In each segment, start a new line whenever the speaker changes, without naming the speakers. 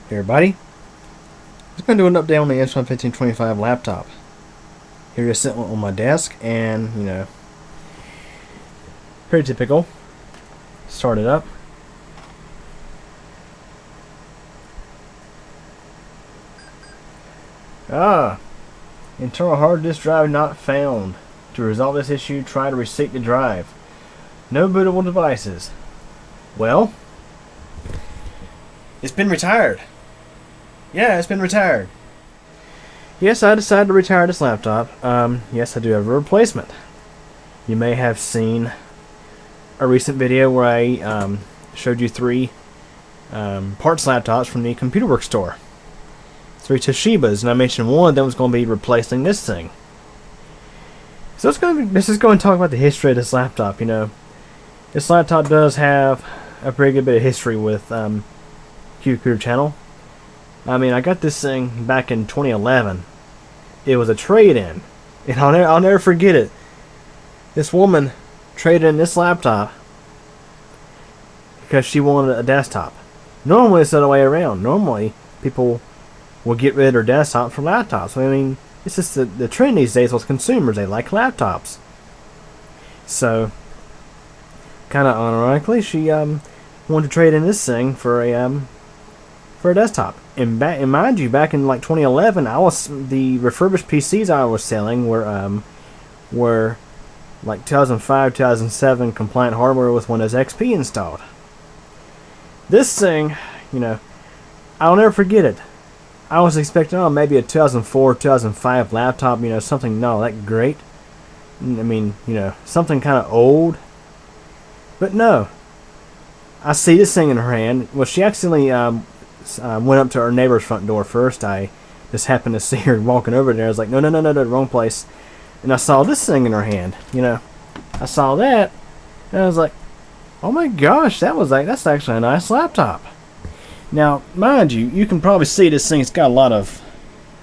Hey everybody, just going to do an update on the Inspiron 1525 laptop. Here it's sitting on my desk, and pretty typical. Start it up. Internal hard disk drive not found. To resolve this issue, try to reset the drive. No bootable devices. Well, it's been retired. Yeah, it's been retired. Yes, I decided to retire this laptop. Yes, I do have a replacement. You may have seen a recent video where I showed you 3 parts laptops from the Computer Works store. 3 Toshibas, and I mentioned one of them was going to be replacing this thing. So this is going to talk about the history of this laptop. This laptop does have a pretty good bit of history with Computer Channel. I mean, I got this thing back in 2011. It was a trade-in, and I'll never forget it. This woman traded in this laptop because she wanted a desktop. Normally it's the other way around. Normally people will get rid of their desktop for laptops. I mean, it's just the trend these days with consumers. They like laptops. So, kind of unironically, she wanted to trade in this thing for a desktop. And mind you, back in like 2011, the refurbished PCs I was selling were like 2005, 2007 compliant hardware with Windows XP installed. This thing, I'll never forget it. I was expecting maybe a 2004, 2005 laptop, something not that great. I mean, something kind of old. But no. I see this thing in her hand. Well, she accidentally went up to our neighbor's front door first. I just happened to see her walking over there. I was like, no, wrong place. And I saw this thing in her hand. I saw that, and I was like, oh my gosh, that's actually a nice laptop. Now, mind you, you can probably see this thing's got a lot of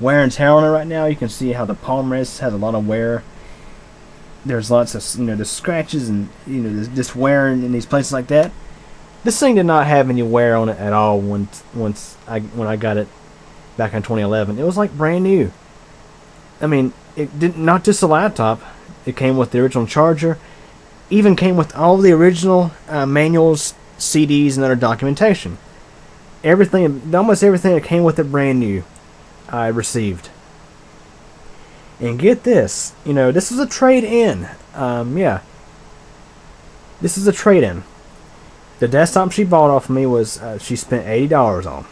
wear and tear on it right now. You can see how the palm rest has a lot of wear. There's lots of the scratches and this wear in these places like that. This thing did not have any wear on it at all when I got it back in 2011. It was like brand new. I mean, it did not just a laptop. It came with the original charger. Even came with all the original manuals, CDs, and other documentation. Almost everything that came with it brand new, I received. And get this, this is a trade-in. This is a trade-in. The desktop she bought off of me was she spent $80 on.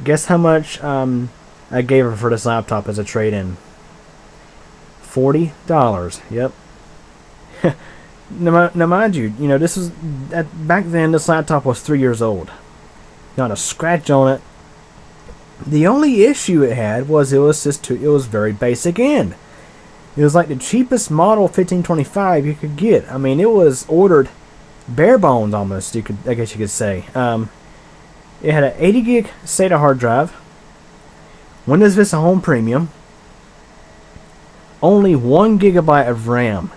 Guess how much I gave her for this laptop as a trade-in? $40. Yep. Now mind you, this was back then. This laptop was 3 years old. Not a scratch on it. The only issue it had was it was very basic end. It was like the cheapest model 1525 you could get. I mean, it was ordered bare bones almost. I guess you could say. It had an 80 gig SATA hard drive. Windows Vista Home Premium. Only 1 gigabyte of RAM.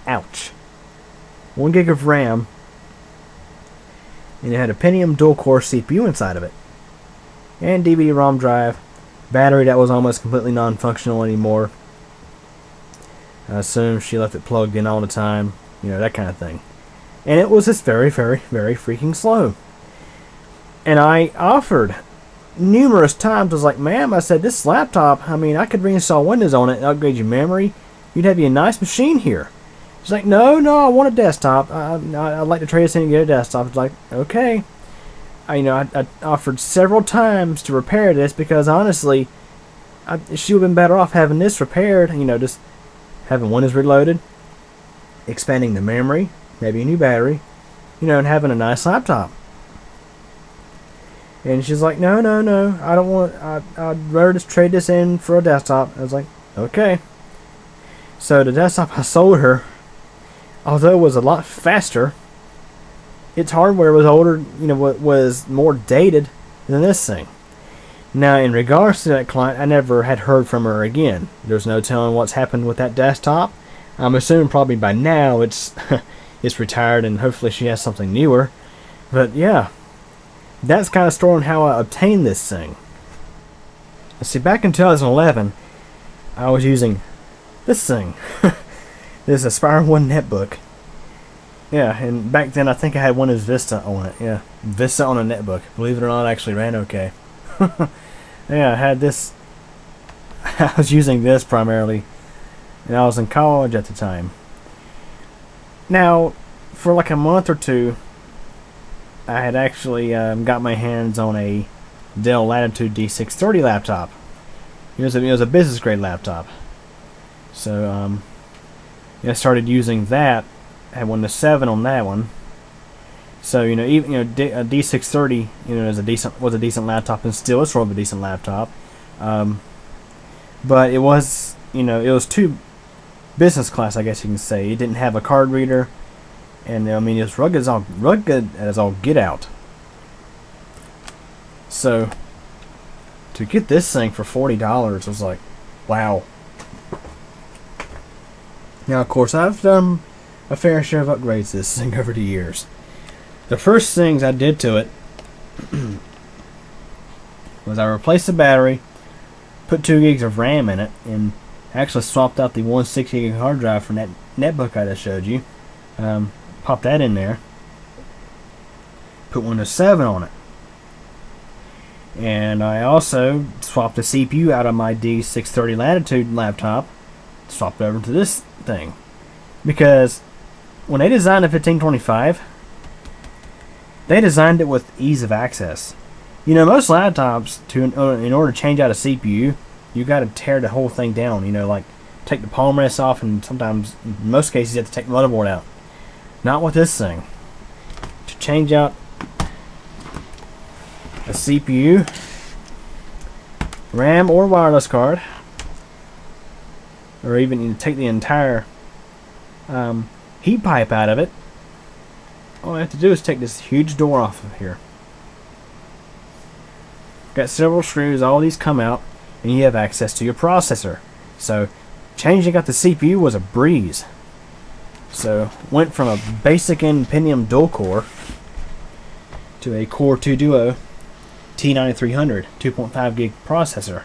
Ouch. 1 gig of RAM. And it had a Pentium dual-core CPU inside of it. And DVD-ROM drive. Battery that was almost completely non-functional anymore. I assume she left it plugged in all the time. That kind of thing. And it was just very, very, very freaking slow. And I offered numerous times. I was like, ma'am, I said, this laptop, I mean, I could reinstall Windows on it and upgrade your memory. You'd have you a nice machine here. She's like, no, I want a desktop. I'd like to trade this in and get a desktop. It's like, okay. I offered several times to repair this because honestly, she would have been better off having this repaired. Just having Windows reloaded, expanding the memory, maybe a new battery, and having a nice laptop. And she's like, no, I don't want. I'd rather just trade this in for a desktop. I was like, okay. So the desktop I sold her, although it was a lot faster, its hardware was older, was more dated than this thing. Now, in regards to that client, I never had heard from her again. There's no telling what's happened with that desktop. I'm assuming probably by now it's retired and hopefully she has something newer. But yeah, that's kind of story on how I obtained this thing. See, back in 2011, I was using this thing. This Inspiron 1 netbook. Yeah, and back then I think I had Windows Vista on it. Yeah, Vista on a netbook. Believe it or not, it actually ran okay. Yeah, I had this. I was using this primarily, and I was in college at the time. Now, for like a month or two, I had actually got my hands on a Dell Latitude D630 laptop. It was a business grade laptop. So I started using that. I had Windows 7 on that one. So even a D630 was a decent laptop, and still is sort of a decent laptop. But it was it was too business class, I guess you can say. It didn't have a card reader, and it was rugged as all get out. So to get this thing for $40 was like, wow. Now, of course, I've done a fair share of upgrades to this thing over the years. The first things I did to it was I replaced the battery, put 2 gigs of RAM in it, and actually swapped out the 160 gig hard drive from that netbook I just showed you. Popped that in there. Put Windows 7 on it. And I also swapped the CPU out of my D630 Latitude laptop, swapped over to this thing. Because when they designed the 1525, they designed it with ease of access. Most laptops, in order to change out a CPU, you got to tear the whole thing down. Like take the palm rest off, and sometimes, in most cases, you have to take the motherboard out. Not with this thing. To change out a CPU, RAM or wireless card, or even take the entire heat pipe out of it, all I have to do is take this huge door off of here. Got several screws, all these come out, and you have access to your processor. So changing out the CPU was a breeze. So went from a basic Pentium dual core to a Core 2 Duo T9300 2.5 gig processor.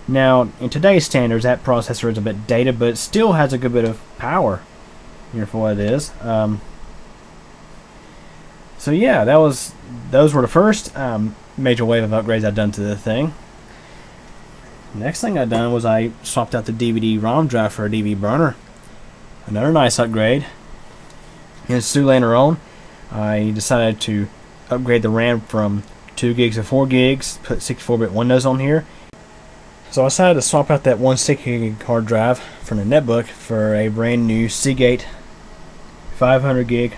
Now, in today's standards, that processor is a bit dated, but it still has a good bit of power for what it is. So yeah, those were the first major wave of upgrades I've done to the thing. Next thing I've done was I swapped out the DVD-ROM drive for a DVD burner. Another nice upgrade. And soon later on, I decided to upgrade the RAM from 2 gigs to 4 gigs, put 64-bit Windows on here. So I decided to swap out that 160 gig hard drive from the netbook for a brand new Seagate 500 gig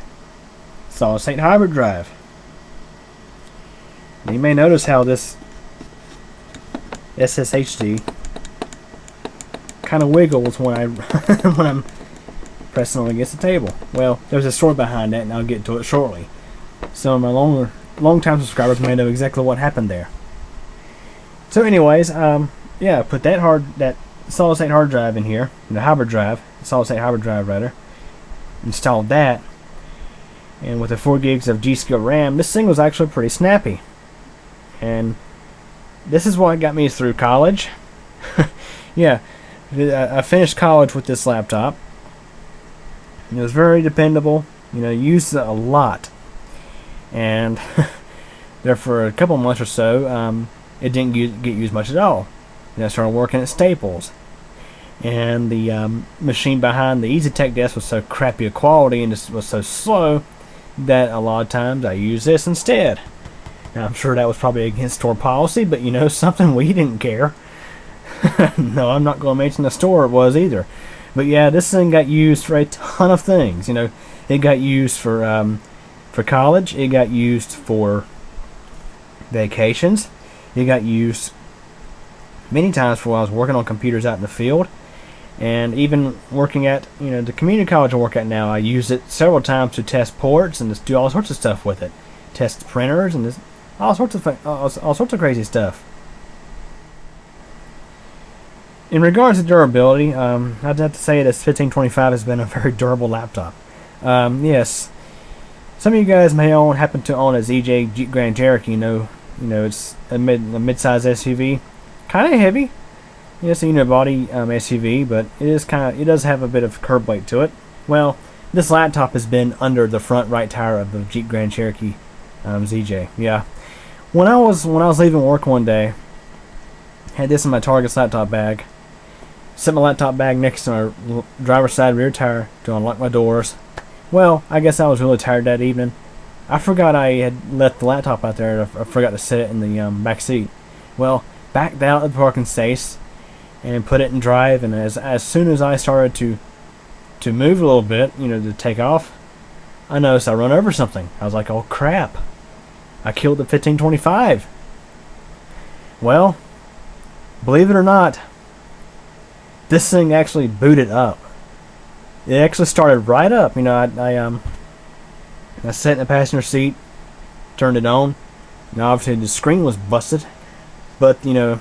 solid state hybrid drive. And you may notice how this SSHD kind of wiggles when I when I'm pressing on against the table. Well, there's a story behind that, and I'll get to it shortly. Some of my long-time subscribers may know exactly what happened there. So, anyways, yeah, put that solid state hard drive in here, the hybrid drive, solid state hybrid drive rather. Installed that, and with the 4 gigs of G-Skill RAM, this thing was actually pretty snappy. And this is what got me through college. Yeah, I finished college with this laptop. It was very dependable. Used it a lot. And there for a couple months or so, it didn't get used much at all. I started working at Staples. And the machine behind the EasyTech desk was so crappy a quality and was so slow that a lot of times I used this instead. Now, I'm sure that was probably against store policy, but something, we didn't care. No, I'm not going to mention the store it was either. But yeah, this thing got used for a ton of things. It got used for college. It got used for vacations. It got used many times for when I was working on computers out in the field. And even working at the community college I work at now, I use it several times to test ports and just do all sorts of stuff with it. Test printers and all sorts of crazy stuff. In regards to durability, I'd have to say this 1525 has been a very durable laptop. Yes, Some of you guys may happen to own a ZJ Jeep Grand Cherokee. It's a mid-size SUV, kind of heavy. It's a unibody SUV, but it does have a bit of curb weight to it. Well, this laptop has been under the front right tire of the Jeep Grand Cherokee ZJ. Yeah, when I was leaving work one day, had this in my Target's laptop bag. Set my laptop bag next to my driver's side rear tire to unlock my doors. Well, I guess I was really tired that evening. I forgot I had left the laptop out there. I forgot to set it in the back seat. Well, backed out of the parking space and put it in drive. And as soon as I started to move a little bit, to take off, I noticed I run over something. I was like, oh crap! I killed the 1525. Well, believe it or not, this thing actually booted up. It actually started right up. I sat in the passenger seat, turned it on. Obviously the screen was busted, but I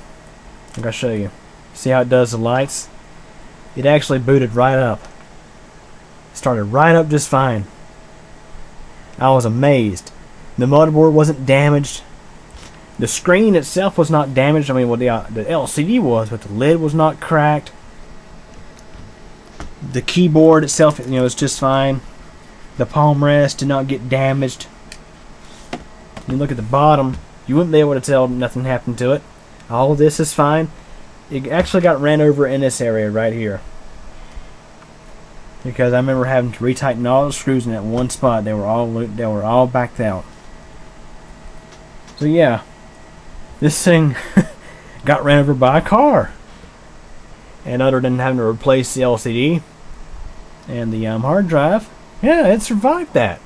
gotta show you. See how it does the lights? It actually booted right up. Started right up just fine. I was amazed. The motherboard wasn't damaged. The screen itself was not damaged. The LCD was, but the lid was not cracked. The keyboard itself, is just fine. The palm rest did not get damaged. You look at the bottom, you wouldn't be able to tell nothing happened to it. All of this is fine. It actually got ran over in this area right here, because I remember having to retighten all the screws in that one spot. They were all backed out. So yeah, this thing got ran over by a car. And other than having to replace the LCD and the hard drive, yeah, it survived that.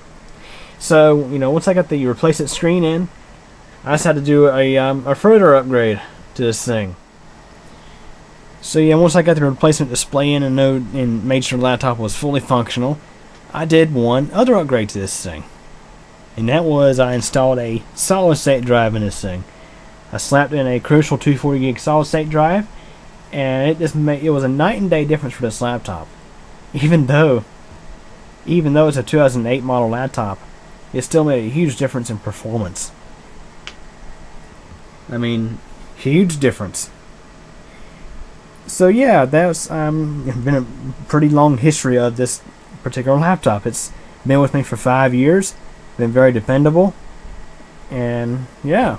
So once I got the replacement screen in, I just had to do a further upgrade to this thing. So yeah, once I got the replacement display in and made sure the laptop was fully functional, I did one other upgrade to this thing, and that was I installed a solid state drive in this thing. I slapped in a Crucial 240 gig solid state drive, and it was a night and day difference for this laptop. Even though it's a 2008 model laptop, it still made a huge difference in performance. Huge difference. So yeah, that's been a pretty long history of this particular laptop. It's been with me for 5 years. Been very dependable, and yeah.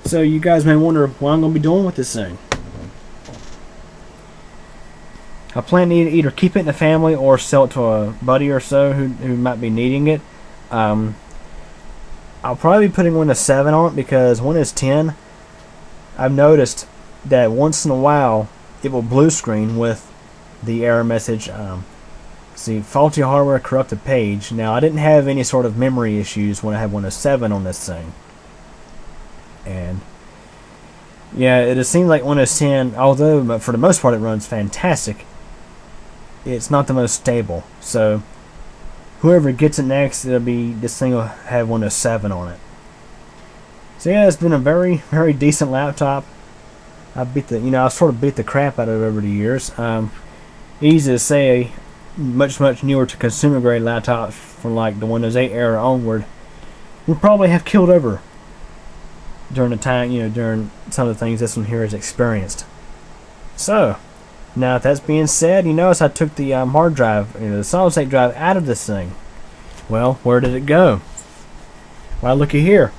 So you guys may wonder what I'm going to be doing with this thing. I plan to either keep it in the family or sell it to a buddy or so who might be needing it. I'll probably be putting Windows 7 on it, because Windows 10, I've noticed that once in a while it will blue screen with the error message, faulty hardware, corrupted page. Now, I didn't have any sort of memory issues when I had Windows 7 on this thing. And yeah, it just seems like Windows 10, although for the most part it runs fantastic, it's not the most stable. So whoever gets it next, this thing will have Windows 7 on it. So yeah, it's been a very, very decent laptop. I sort of beat the crap out of it over the years. Easy to say, much newer to consumer grade laptops from like the Windows 8 era onward would probably have killed over during the time, during some of the things this one here has experienced. So now, if that's being said, you notice I took the hard drive, the solid state drive, out of this thing. Well, where did it go? Well, looky here.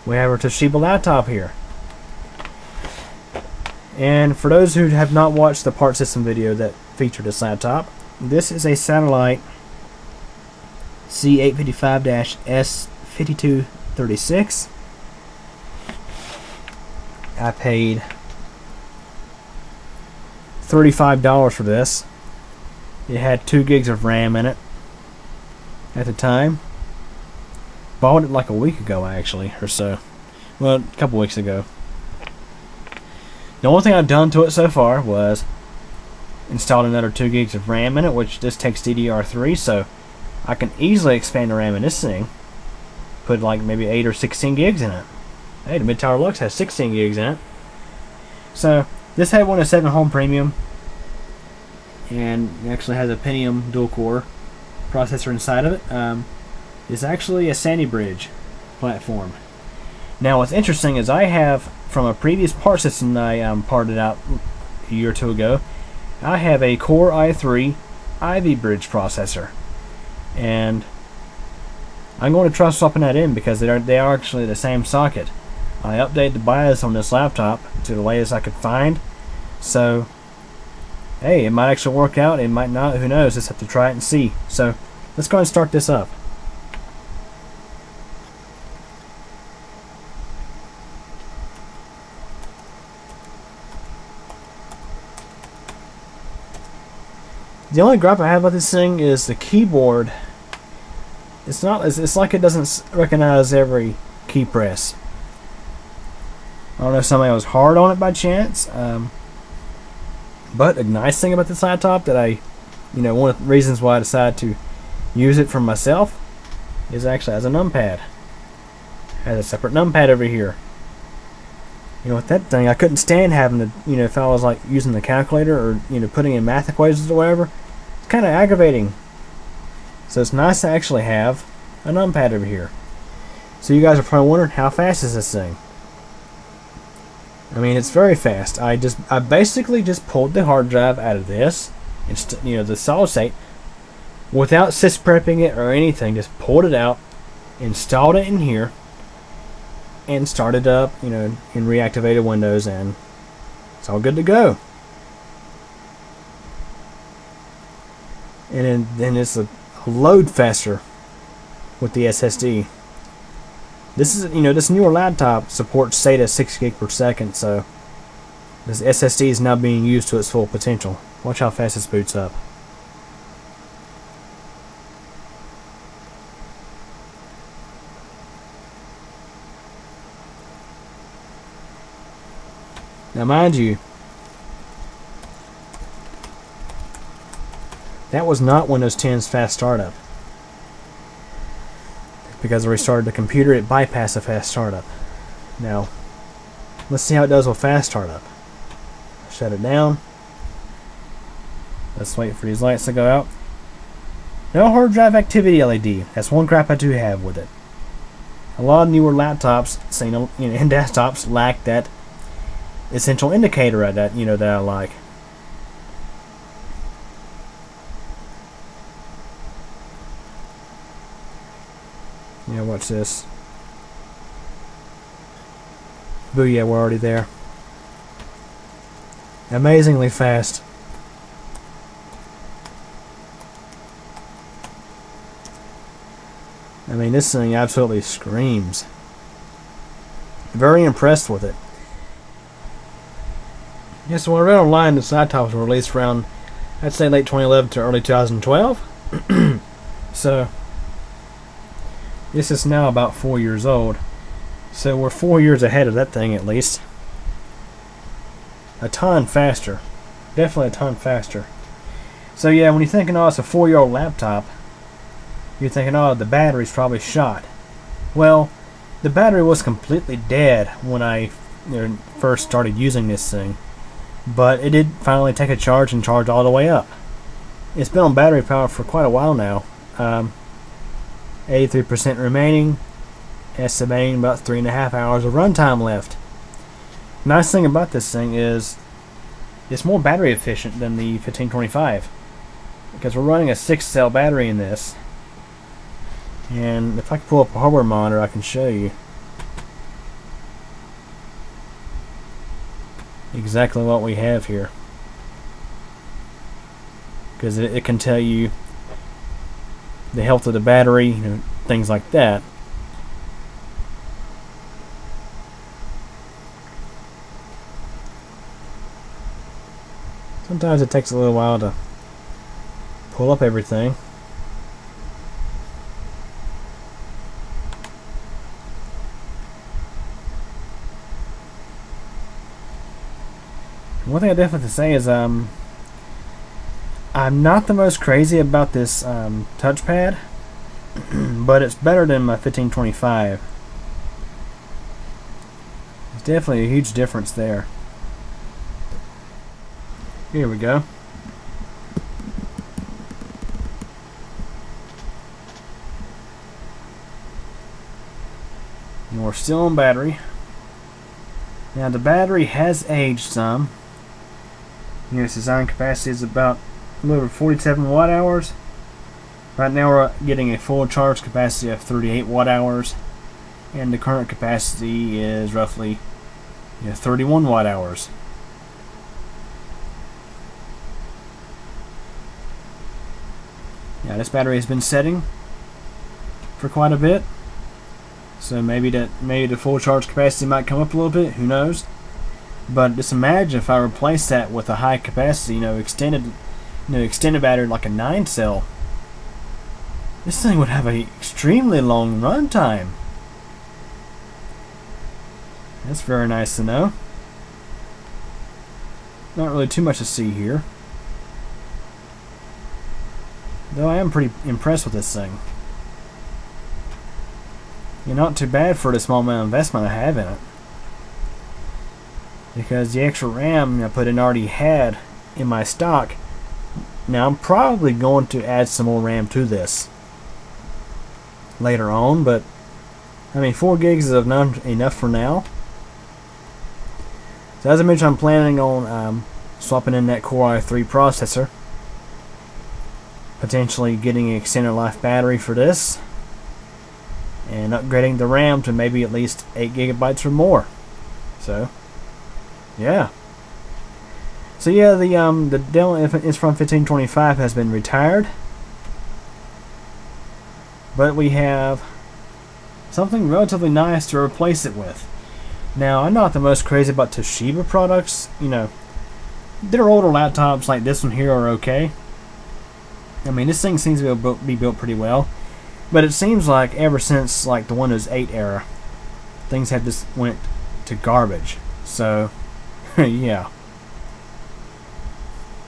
We have our Toshiba laptop here. And for those who have not watched the part system video that featured this laptop, this is a Satellite C855-S5236. I paid $35 for this. It had 2 gigs of RAM in it at the time. Bought it like a week ago, actually, or so. Well, a couple weeks ago. The only thing I've done to it so far was installed another 2 gigs of RAM in it, which this takes DDR3, so I can easily expand the RAM in this thing. Put like maybe 8 or 16 gigs in it. Hey, the Mid-Tower Lux has 16 gigs in it. So this had Windows 7 Home Premium, and it actually has a Pentium dual-core processor inside of it. is actually a Sandy Bridge platform. Now what's interesting is I have, from a previous part system that I parted out a year or two ago, I have a Core i3 Ivy Bridge processor. And I'm going to try swapping that in because they are actually the same socket. I updated the BIOS on this laptop to the latest I could find. So, hey, it might actually work out, it might not, who knows, just have to try it and see. So, let's go ahead and start this up. The only gripe I have about this thing is the keyboard. It's like it doesn't recognize every key press. I don't know if somebody was hard on it by chance. But a nice thing about this laptop that one of the reasons why I decided to use it for myself is actually has a numpad. It has a separate numpad over here. With that thing, I couldn't stand having to, if I was like using the calculator or, putting in math equations or whatever, it's kind of aggravating. So it's nice to actually have a numpad over here. So you guys are probably wondering, how fast is this thing? I mean, it's very fast. I basically just pulled the hard drive out of this, the solid state, without sysprepping it or anything. Just pulled it out, installed it in here, and started up, in reactivated Windows, and it's all good to go. And then it's a load faster with the SSD. This is, this newer laptop supports SATA 6 gig per second, so this SSD is now being used to its full potential. Watch how fast this boots up. Now mind you, that was not Windows 10's fast startup. Because I restarted the computer, it bypassed a fast startup. Now, let's see how it does with fast startup. Shut it down. Let's wait for these lights to go out. No hard drive activity LED. That's one crap I do have with it. A lot of newer laptops, and desktops lack that essential indicator that I like. Watch this. Booyah, we're already there. Amazingly fast. I mean, this thing absolutely screams. Very impressed with it. Yeah, so when I read online, this laptop was released around, I'd say late 2011 to early 2012. So, this is now about 4 years old. So we're 4 years ahead of that thing at least. A ton faster. Definitely a ton faster. So yeah, when you're thinking, oh, it's a 4-year-old laptop, you're thinking, oh, the battery's probably shot. Well, the battery was completely dead when I first started using this thing. But it did finally take a charge and charge all the way up. It's been on battery power for quite a while now. 83% remaining, estimating about 3.5 hours of runtime left. Nice thing about this thing is it's more battery efficient than the 1525 because we're running a 6-cell battery in this. And if I can pull up a hardware monitor, I can show you exactly what we have here, because it can tell you the health of the battery, things like that. Sometimes it takes a little while to pull up everything. One thing I definitely have to say is I'm not the most crazy about this touchpad, but it's better than my 1525. There's definitely a huge difference there. Here we go. And we're still on battery. Now the battery has aged some. You know, its design capacity is about a little over 47 watt hours. Right now we're getting a full charge capacity of 38 watt hours, and the current capacity is roughly 31 watt hours. Yeah, this battery has been setting for quite a bit, so maybe the full charge capacity might come up a little bit. Who knows? But just imagine if I replace that with a high capacity, extended battery like a 9 cell. This thing would have an extremely long run time. That's very nice to know. Not really too much to see here, though I am pretty impressed with this thing. Not too bad for the small amount of investment I have in it, because the extra RAM I put in already had in my stock. Now I'm probably going to add some more RAM to this later on, but I mean 4 gigs is enough for now. So as I mentioned, I'm planning on swapping in that Core i3 processor, potentially getting an extended life battery for this, and upgrading the RAM to maybe at least 8 gigabytes or more. So yeah. So yeah, the Dell Inspiron 1525 has been retired, but we have something relatively nice to replace it with. Now, I'm not the most crazy about Toshiba products. Their older laptops like this one here are okay. I mean, this thing seems to be built pretty well, but it seems like ever since like the Windows 8 era, things have just went to garbage. So yeah.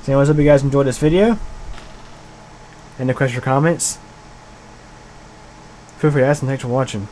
So anyways, hope you guys enjoyed this video. Any questions or comments, feel free to ask, and thanks for watching.